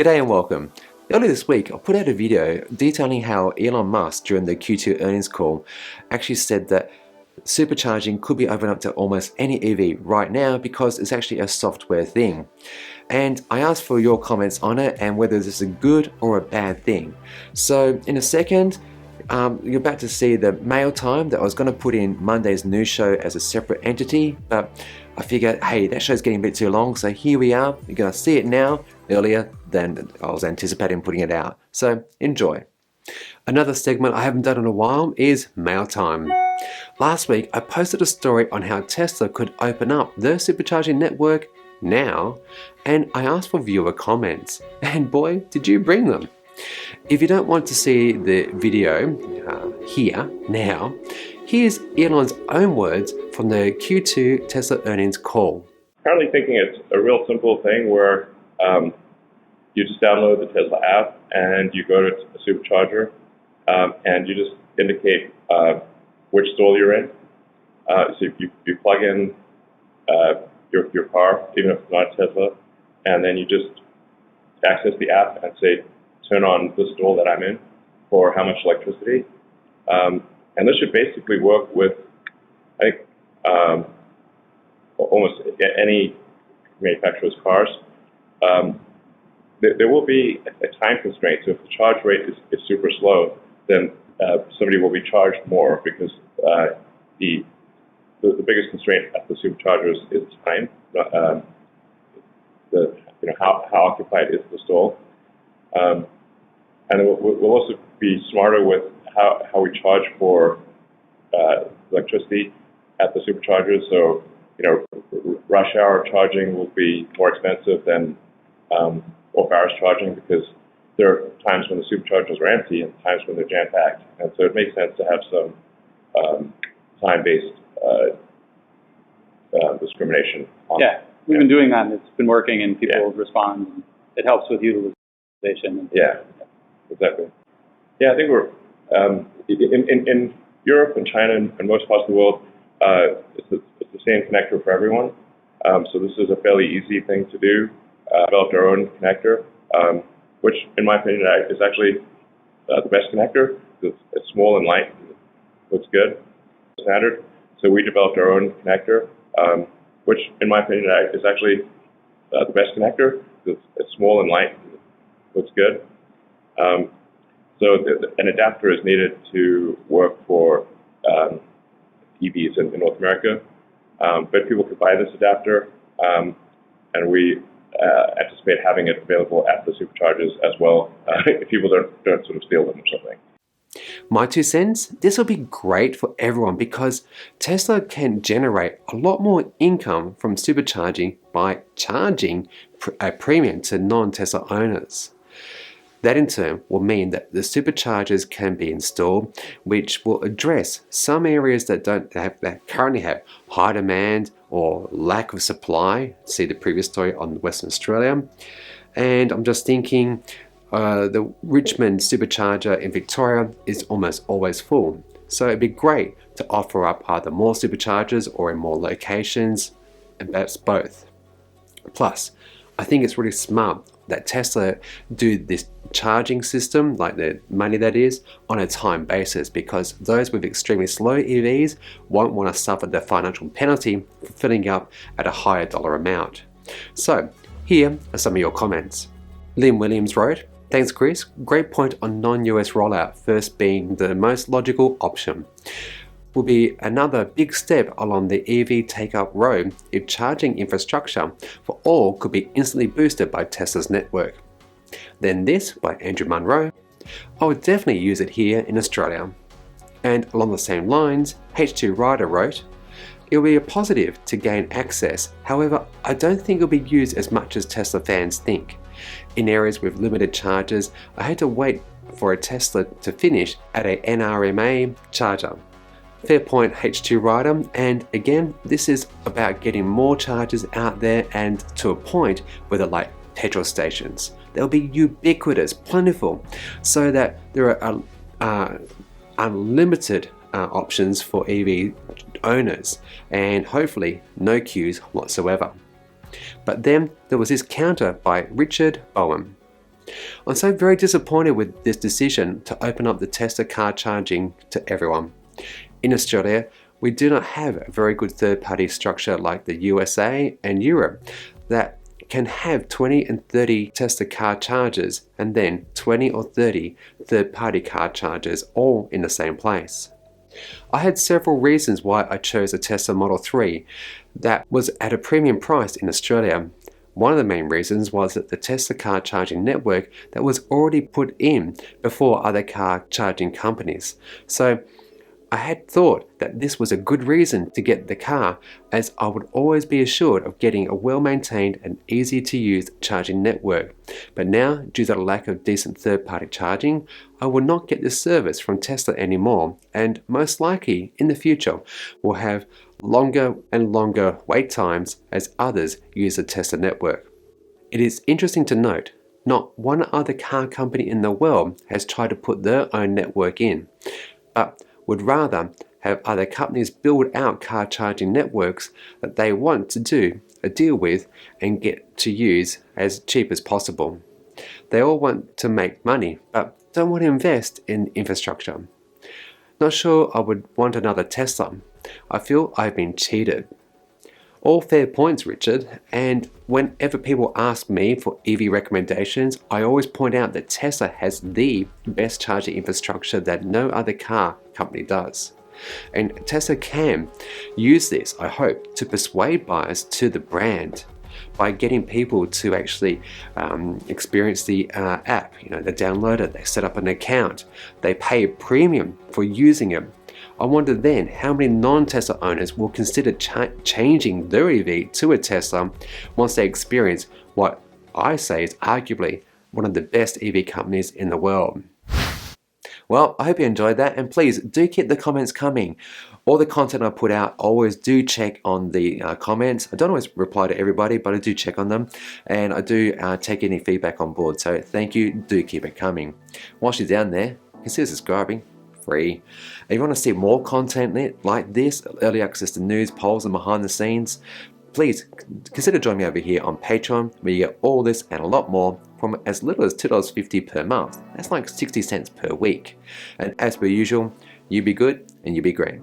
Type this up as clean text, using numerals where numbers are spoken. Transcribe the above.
G'day and welcome. Earlier this week I put out a video detailing how Elon Musk during the Q2 earnings call actually said that supercharging could be opened up to almost any EV right now because it's actually a software thing. And I asked for your comments on it and whether this is a good or a bad thing. So in a second, you're about to see the mail time that I was going to put in Monday's news show as a separate entity, but I figured, hey, that show's getting a bit too long, so here we are. You're going to see it now, earlier than I was anticipating putting it out. So enjoy. Another segment I haven't done in a while is mail time. Last week I posted a story on how Tesla could open up their supercharging network now, and I asked for viewer comments, and boy, did you bring them. If you don't want to see the video here now, here's Elon's own words from the Q2 Tesla earnings call. Currently thinking it's a real simple thing where you just download the Tesla app and you go to a supercharger and you just indicate which stall you're in. So you plug in your car, even if it's not a Tesla, and then you just access the app and say, turn on the stall that I'm in for how much electricity. And this should basically work with, I think, almost any manufacturer's cars. There will be a time constraint. So if the charge rate is super slow, then somebody will be charged more because the biggest constraint at the superchargers is time. How occupied is the stall. And we'll also be smarter with how we charge for electricity at the superchargers. So, rush hour charging will be more expensive than off-hours charging because there are times when the superchargers are empty and times when they're jam-packed. And so it makes sense to have some time-based discrimination. Yeah, we've been doing that and it's been working and people respond. It helps with utilization. Yeah, exactly. Yeah, I think we're in Europe and China and most parts of the world, it's the same connector for everyone. So this is a fairly easy thing to do. Developed our own connector, which in my opinion is actually the best connector. It's small and light, looks good, standard. So we developed our own connector, which in my opinion is actually the best connector. It's small and light, looks good. So an adapter is needed to work for EVs in North America, but people could buy this adapter, and we anticipate having it available at the superchargers as well, if people don't sort of steal them or something. My 2 cents, this will be great for everyone because Tesla can generate a lot more income from supercharging by charging a premium to non-Tesla owners. That in turn will mean that the superchargers can be installed, which will address some areas that currently have high demand or lack of supply. See the previous story on Western Australia. And I'm just thinking, the Richmond supercharger in Victoria is almost always full. So it'd be great to offer up either more superchargers or in more locations, and perhaps both. Plus, I think it's really smart that Tesla do this charging system, like the money that is, on a time basis, because those with extremely slow EVs won't want to suffer the financial penalty for filling up at a higher dollar amount. So here are some of your comments. Lynn Williams wrote, "Thanks Chris, great point on non-US rollout first being the most logical option. Will be another big step along the EV take-up road if charging infrastructure for all could be instantly boosted by Tesla's network." Then this by Andrew Munro, "I would definitely use it here in Australia." And along the same lines, H2 Rider wrote, "It will be a positive to gain access, however I don't think it will be used as much as Tesla fans think. In areas with limited chargers, I had to wait for a Tesla to finish at a NRMA charger." Fair point, H2 Rider, and again, this is about getting more chargers out there and to a point where they're like petrol stations. They'll be ubiquitous, plentiful, so that there are unlimited options for EV owners and hopefully no queues whatsoever. But then there was this counter by Richard Bowen. I'm so very disappointed with this decision to open up the Tesla car charging to everyone. In Australia, we do not have a very good third-party structure like the USA and Europe that can have 20 and 30 Tesla car chargers and then 20 or 30 third-party car chargers all in the same place. I had several reasons why I chose a Tesla Model 3 that was at a premium price in Australia. One of the main reasons was that the Tesla car charging network that was already put in before other car charging companies. So I had thought that this was a good reason to get the car, as I would always be assured of getting a well-maintained and easy to use charging network. But now, due to the lack of decent third-party charging, I will not get this service from Tesla anymore, and most likely in the future will have longer and longer wait times as others use the Tesla network. It is interesting to note, not one other car company in the world has tried to put their own network in, but would rather have other companies build out car charging networks that they want to do a deal with and get to use as cheap as possible. They all want to make money, but don't want to invest in infrastructure. Not sure I would want another Tesla. I feel I've been cheated. All fair points, Richard, and whenever people ask me for EV recommendations, I always point out that Tesla has the best charging infrastructure that no other car company does. And Tesla can use this, I hope, to persuade buyers to the brand by getting people to actually experience the app. They download it, they set up an account, they pay a premium for using it. I wonder then how many non-Tesla owners will consider changing their EV to a Tesla once they experience what I say is arguably one of the best EV companies in the world. Well, I hope you enjoyed that, and please do keep the comments coming. All the content I put out, always do check on the comments. I don't always reply to everybody, but I do check on them, and I do take any feedback on board. So thank you, do keep it coming. Whilst you're down there, consider subscribing. Free. If you want to see more content like this, early access to news, polls, and behind the scenes, please consider joining me over here on Patreon, where you get all this and a lot more from as little as $2.50 per month. That's like 60 cents per week. And as per usual, you be good and you be great.